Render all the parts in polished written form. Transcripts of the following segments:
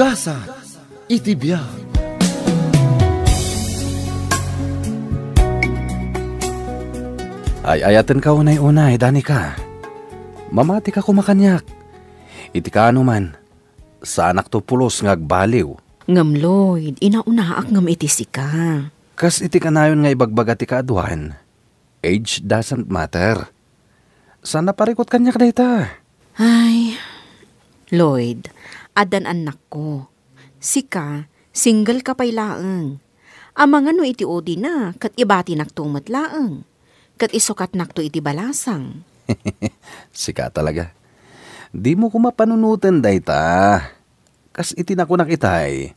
Gasa iti biyak. Ay ayaten ka unay-unay, Danica. Mamati ka kumakanyak. Iti ka ano man, sa anak to pulos ngagbaliw. Ngam Lloyd, inaunaak ngam iti sika. Kas iti kanayon nga ibagbaga ti kaaduan. Age doesn't matter. Sana parikot kanyak dayta. Ay, Lloyd, adan anak ko. Sika, single ka pa'y laeng. Amang ano iti odi na, kat ibati naktumat laeng. Kat isukat nakto iti balasang. Sika talaga. Di mo ko mapanunutan dayta. Kas iti na ko nakitay.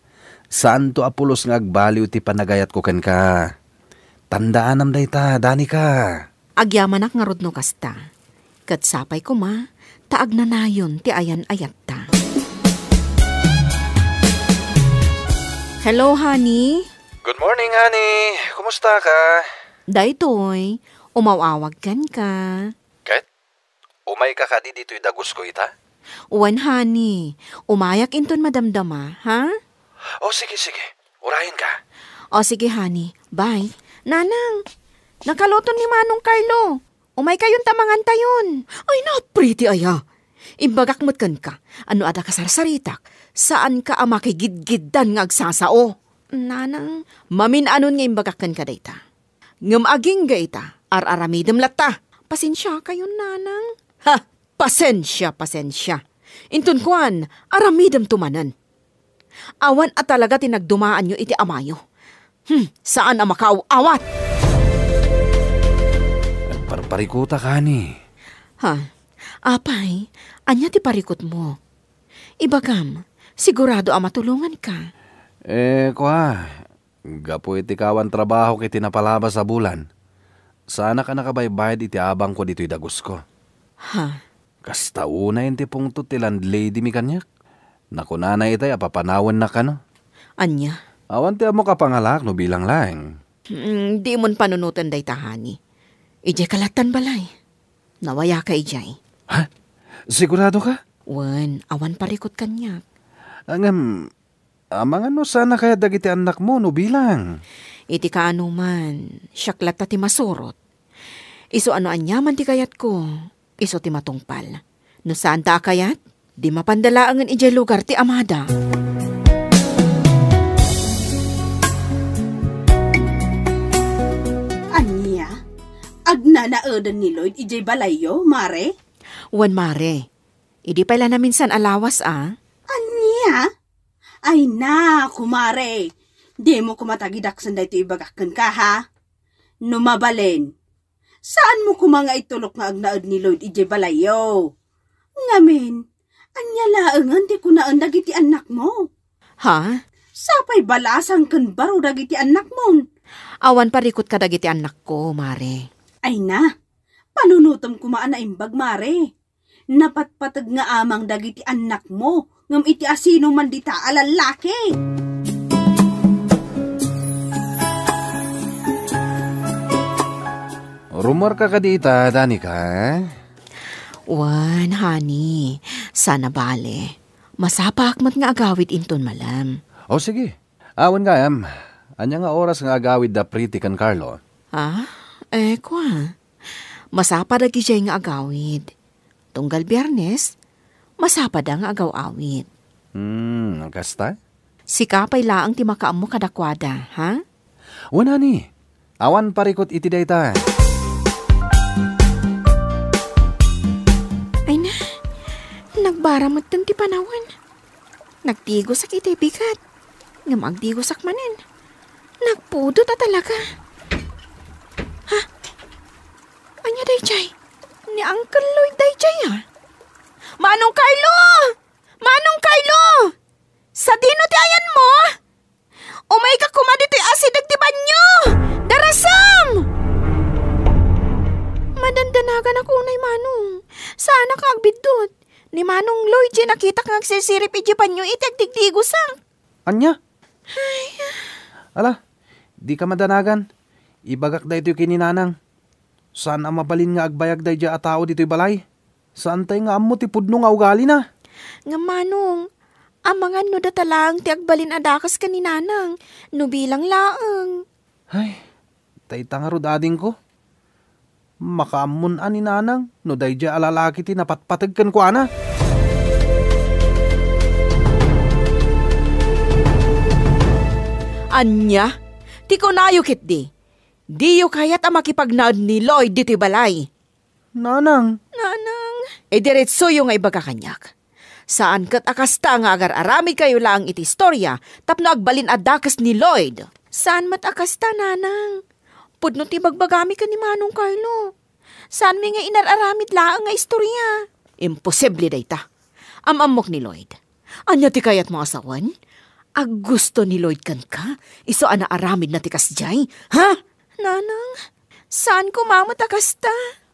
Saan to apulos nga agbaliw ti panagayat ko ken ka. Tandaan am dayta, Danica. Agyamanak nga rodno kasta. Kat sapay ko ma, taag na nayon ti ayan ayat ta. Hello, honey. Good morning, honey. Kumusta ka? Daytoy, umawawag kan ka. Ket? Umay ka ka di dito'y dagos ko ita? Uwan, honey. Umayak inton madamdama, ha? O sige. Urahin ka. O sige, honey. Bye. Nanang, nakaloton ni Manong Carlo. Umay kayon tamangan tayon. Ay na, pretty aya. Imbagak matkan ka. Ano ada kasarsaritak? Saan ka ama kay gidgidan nga agsasao? Nanang, maminanon nga imbagakan ka dayta. Ngam aging gaita, ar-aramidem latta. Pasensya kayo, nanang. Ha, pasensya. Intun kuan, aramidem tumanan. Awan at talaga tinagdumaan nyo iti amayo. Saan ang makauawat? Parikuta ka ni. Ha, apay, anya ti parikot mo. Ibagam, sigurado ang matulungan ka. Gapo iti kawan trabaho kiti napalabas sa bulan. Sana ka nakabaybayad iti abang ko dito'y dagos ko. Ha? Kasta una yung tipong to ti landlady mi kanyak. Nakunanay itay apapanawan na ka no. Anya? Awan ti amo kapangalak no bilang lang. Di mon panunutan day tahani. Ijay kalatan balay. Nawaya ka ijay. Ha? Sigurado ka? Wan, awan parikot kanyak. Amang ano sana kaya dagiti anak mo no bilang? Iti kaano man, syaklat ta ti masurot. Iso ano anyaman ti kayat ko, iso ti matungpal. No saan ta kayat? Di mapandalaangan ijay lugar ti amada. Anya? Agnanaodan ni Lloyd ijay balayo, mare? Wan mare, idi pala na minsan alawas Anya? Ay na, kumare. Di mo kumatagidaksan da ito ibagakan ka, ha? Numabalen. Saan mo kumanga itulok nga agnaad ni Lloyd ijay balayo? Ngamin, anya laangan di kunaan dagiti anak mo. Ha? Sapay balasang kan baro dagiti anak mo. Awan parikot ka dagiti anak ko, mare. Ay na, panunutom kumaan na imbag, mare. Napatpatag nga amang dagiti anak mo. Ngam iti asino man dita alalaki. Rumor ka dita, Danica? Wan, honey. Sana bale. Masapak mat nga agawid inton malam. O sige. Awan nga anya nga oras nga agawid da pretty kan Carlo. Ha? Kwa. Masapa dagi siya nga agawid. Tunggal Biyernes, masapa da nga agaw-awid. Kasta? Sikapay laang ti makaam mo kadakwada, ha? Wala ni. Awan parikot iti dayta. Ay na, nagbaramat ng ti panawan. Nagtigosak iti bigat. Nga magtigosak manin. Nagpudo ta talaga. Ha? Anya day chay? Ni Uncle Lloyd day chay, ha? Manong Carlo! Manong Carlo! Sa dino ti ayan mo? Umay ka kumaditi asidag ti banyo! Darasam! Madandanagan ako unay Manong. Sana ka agbidot. Ni Manong Lloyd di nakita kang agsisirip iti banyo iti agdigdigusang. Anya? Ay. Ala, di ka madanagan. Ibagak da ito kininanang. Saan ang mabalin nga agbayag da iti atao dito'y balay? Saan tayo nga amo ti pudno nga ugali na? Nga Manong, Amangan no datalang ti agbalin adakas ka ni nanang, no bilang laang. Ay, tayta nga rod ading ko. Makaamun ani nanang, no dayja alalaki ti napatpatagkan ko ana. Anya, ti kunayo kit di. Di yu kayat ang makipagnaad ni Lloyd dito'y balay. Nanang, Nanang, diretso yung nga ibaga kanyak. Saan kat akasta nga agar aramid kayo lang iti istorya, tapno agbalin adakas ni Lloyd. Saan mat akasta, nanang? Pudno ti bagbagami ka ni Manong Carlo. Saan mi nga inararamid laang nga istorya? Imposible dayta. Amamok ni Lloyd. Anya ti kayat mo asawan? Ag gusto ni Lloyd kan ka? Iso ana aramid na ti kasjay? Ha? Nanang, saan ko mamat akasta?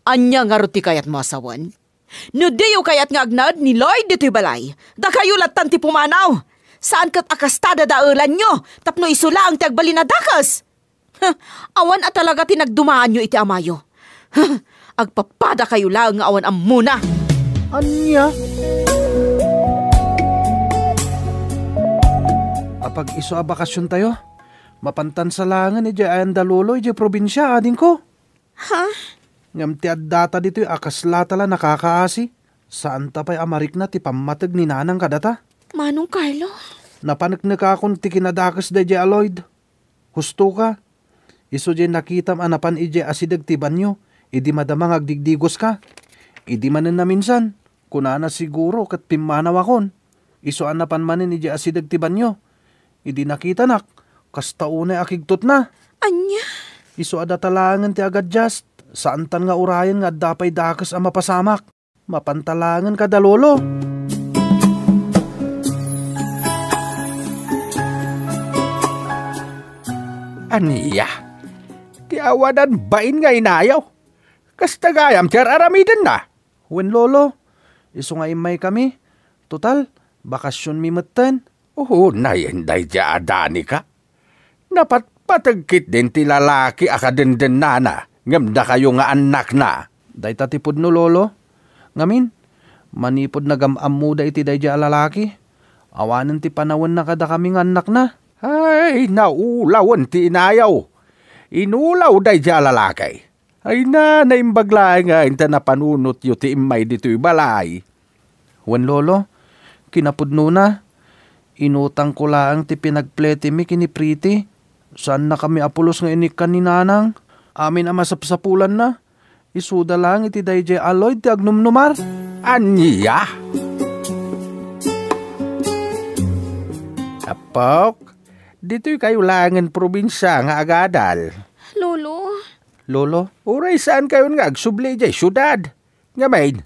Anya nga ti kayat mo asawan? No diyo kayat nga agnad ni Lloyd dito'y balay. Da kayo latan ti pumanaw. Saan kat akastada daelan nyo? Tapno isula ang tiagbalin na dakas. Awan at talaga tinagdumaan nyo iti amayo. Agpapada kayo lang nga awan amuna. anya? Apag iso a bakasyon tayo, mapantan sa langan iti ayan daluloy iti probinsya ading ko. Ha? Ngam ti addata dito'y akasla tala nakakaasi. Saan tapay amarik na ti pamatag ni nanang kadata? Manong Carlo? Napanagnak akong ti kinadakas da iti Lloyd. Husto ka. Iso di nakitam anapan iti asidag ti banyo. Idi madamang agdigdigos ka. Idi manen na minsan. Kunana siguro kat pimanaw akon. Iso anapan manen iti asidag ti banyo. Idi nakita nak. Kastaunay akigtot na. Anya? Iso ada talangan ti agad just. Saan tan nga urayan nga dapay dakas ang mapasamak. Mapantalangan ka dalolo. Aniya, ti awadan bain nga inayaw. Kastagayam tiyar aramidan na. Wen lolo, iso nga imay kami. Total, bakasyon mi matan. Oo, nayenday dya adani ka. Napatpatagkit din ti lalaki akadenden nana. Ngam na kayo nga anak na. Day tatipod no lolo. Ngamin, manipod na gamamuda iti day dya lalaki. Awanan ti panawan na kada kaming anak na. Ay, naulawan ti inayaw. Inulaw day dya lalaki. Ay na, naimbaglay nga inta na panunot yu ti imay dito'y balay. Wen lolo, kinapudno na. Inutang ko lang ti pinagplete mi kini Priti. Saan na kami apulos nga inikan ni nanang? Amin ang masapsapulan na. Isuda lang iti dayjay Lloyd ti agnumnumar. Aniya? Apok, dito'y kayo langan probinsya nga agadal. Lolo? Lolo, Uray saan kayo nga agsubli jay syudad? Nga main,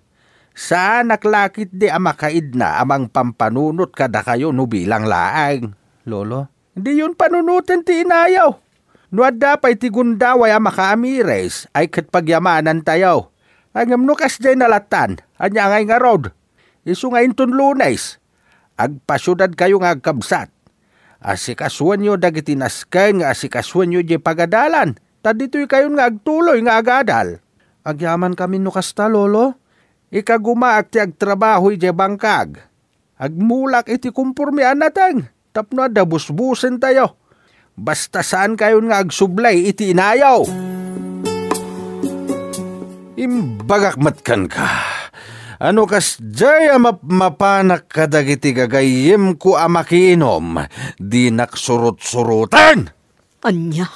saan naklakit di amakaid na amang pampanunot kada kayo no bilang laang? lolo, Hindi yun panunutan ti inayaw. No adapay ti gundaway makaamires ay katpagyamanan tayo. Angam no kasday nalatan, anya ngay nga road. Isu nga inton lunes. Agpasyudad kayo nga agkabsat. Asikasuan nyo dagiti nasken nga asikasuan nyo di pagadalan. Tadito'y kayo nga agtuloy nga agadal. agyaman kami no kasta lolo. Ikagumaak ti agtrabaho iti bangkag. Agmulak iti kumpurmian natang. Tapno adabusbusen tayo. Basta saan kayo nga agsublay iti inayaw. Imbagakmatkan ka. Ano kas jaya mapanak kadagiti gagayim ko amakiinom. Di naksurut-surutan. Anya?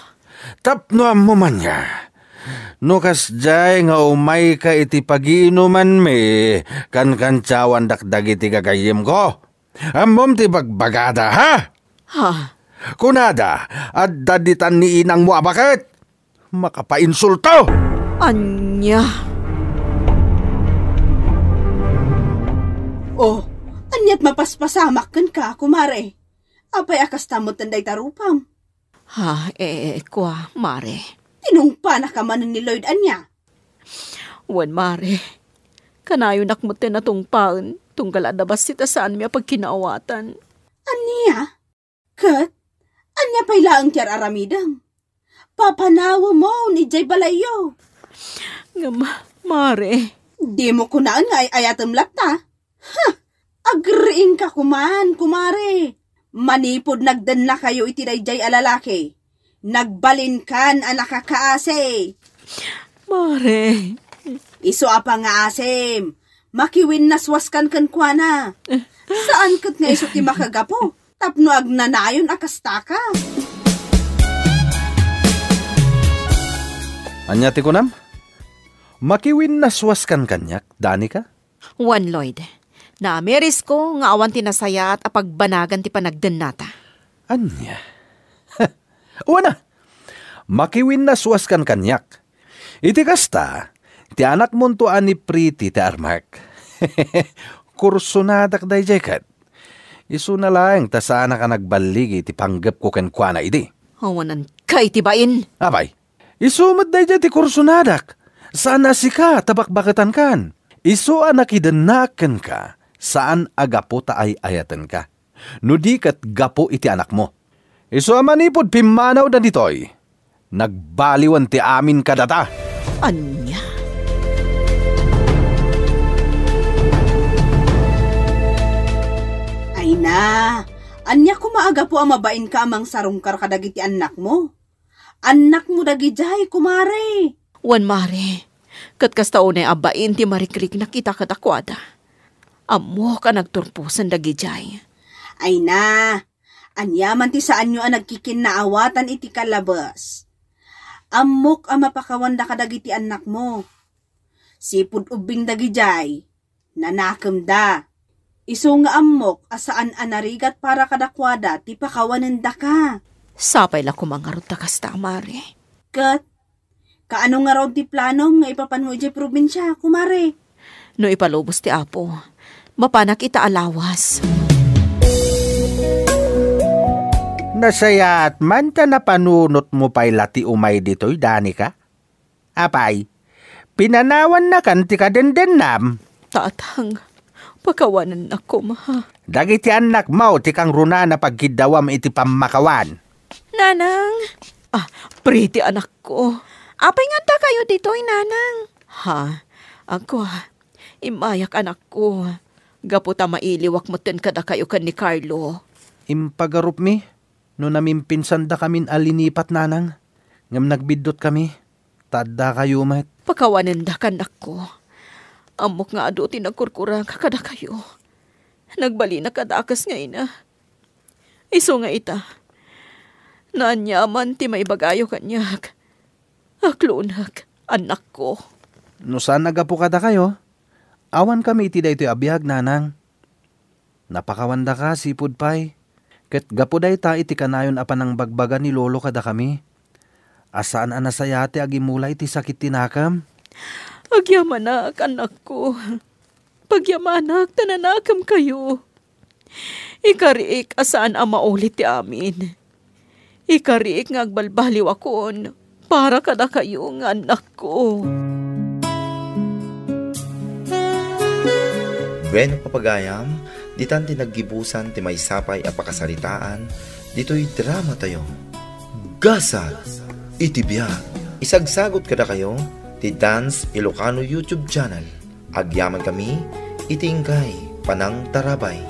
Tapno mo man niya. No kas jay nga umay ka iti pagiinuman me. Kan-kantsawan dakdagiti gagayim ko. Amom ti bagbagada ha? Ha? Kunada, at daditan ni inang mo bakit? Makapainsulto! Anya? Oh, anyat mapaspasamak kan ka, kumare. Apay akas tamot tanday tarupam. Ha, kwa, mare. Tinungpa na ka man ni Lloyd anya. Wan, mare. Kanayo nakmutin na tungpaon. Tunggal adabas sita saan miya pagkinaawatan. Anya? Kat? Anya pa'y laang tiyar aramidang. Papanawa mo ni Jay Balayo. Nga, mare. Di mo kunaan nga ay ayatam lakta. Ha! Agriing ka kuman, kumare. Manipod nagdan na kayo iti dayjay alalaki. Nagbalin kan anak kakaase. Mare, Iso apa nga asim. Makiwin naswaskan kan kuana. Saan kat nga iso ti makagapo? Tapno agnanayon akastaka. Anya ti kunam? Makiwin naswas kan kanyak, dani ka? Juan Lloyd, na ameris ko nga awan tinasaya at apagbanagan ti panagdan nata. Anya? Uwana, makiwin naswas kan kanyak. Iti kasta, ti anak mo to ani Pretty ti Armark. Kurso na dakday jekat. Isu na lang, ta sana ka nagbaligi ti panggap ko ken kuana idi. Awanan kay tibain. Abay, isumad day ti kurso nadak. Sana si ka, tabakbakatan kan. Isu anakidanakan ka, saan agapo ta ay ayatan ka. Nudi kat gapo iti anak mo. Isu amanipod pimanaw na ditoy. Nagbaliwan ti amin kadata. Anya? Ay na, anya kumaaga po ang mabain ka amang sarungkar kadagiti anak mo. Anak mo dagijay, kumare. Wan mare, kat kastaon ay abain ti marikrik nakita katakwada. Amo ka nagturpusan dagijay. Ay na, anyaman ti saan nyo ang nagkikinaawatan iti kalabas. Amok ang mapakawanda kadagiti anak mo. Sipud ubing dagijay, nanakam da. Isu nga amok asaan anarigat para kadakwada ti pakawananda ka. Sapay la kumangarot ta kasta, mare. Kat, kaano nga raw ti plano nga ipapanmo iti probinsya, kumare? No ipalubos ti apo, mapanak ita alawas. Nasayat man ta napanunot mo pa'y lati umay dito'y dani ka? Apay, pinanawan na kan ti kadendennam. Tatang, pakawanan ako, ma. Dagiti anak mo ti kang runa na pagkidawam iti pamakawan. Nanang, Pretty anak ko. Apay nga ta kayo dito'y nanang. Ha, ako imayak anak ko. Gaputa mailiwak mo ten kada kayo kan ni Carlo. Impagarup mi, no namimpinsan da kamin alinipat nanang. Ngam nagbidot kami, tadda kayo met. Pakawanan da kanak ko. Amok nga ado tinagkurkurang kakada kayo. Nagbali na kadakas nga ina. Iso nga ita. Naanyaman ti may bagayo kanyak. Aklunak, anak ko. No saan nagapo kada kayo? Awan kami iti daytoy abiyag nanang. Napakawanda ka, sipud pay. Ket gapo day ta iti kanayon apan ang bagbaga ni lolo kada kami. Asaan anasayate agimula iti sakit tinakam? Agyamanak, anak ko. Pagyamanak, tananakam kayo. Ikariik asaan ang maulit ti amin. Ikariik nga agbalbaliw akon para kada kayo nga anak ko. Bueno papagayam, ditan tinaggibusan ti may sapay a pakasaritaan, dito'y drama tayo. Gasat, itibiyag, isagsagot kada kayo, ti Dance Ilocano YouTube channel. Agyaman kami, itingkay, panang tarabay.